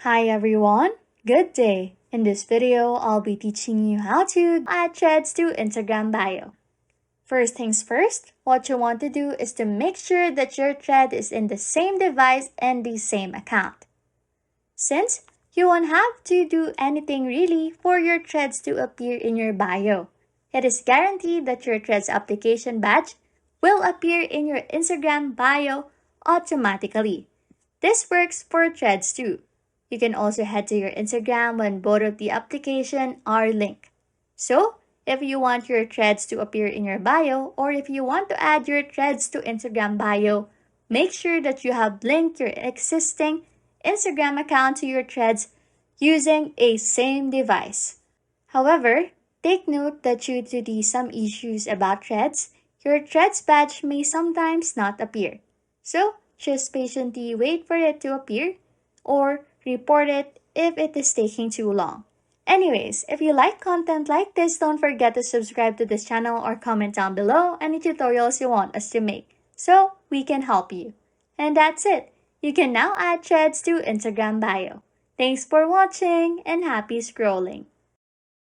Hi everyone, good day. In this video, I'll be teaching you how to add threads to Instagram bio. First things first, what you want to do is to make sure that your thread is in the same device and the same account. Since you won't have to do anything really for your threads to appear in your bio, it is guaranteed that your threads application badge will appear in your Instagram bio automatically. This works for threads too. You can also head to your Instagram when both of the application are linked. So, if you want your threads to appear in your bio or if you want to add your threads to Instagram bio, make sure that you have linked your existing Instagram account to your threads using a same device. However, take note that due to the some issues about threads, your threads badge may sometimes not appear. So, just patiently wait for it to appear or report it if it is taking too long. Anyways, if you like content like this, don't forget to subscribe to this channel or comment down below any tutorials you want us to make so we can help you. And that's it. You can now add threads to Instagram bio. Thanks for watching and happy scrolling.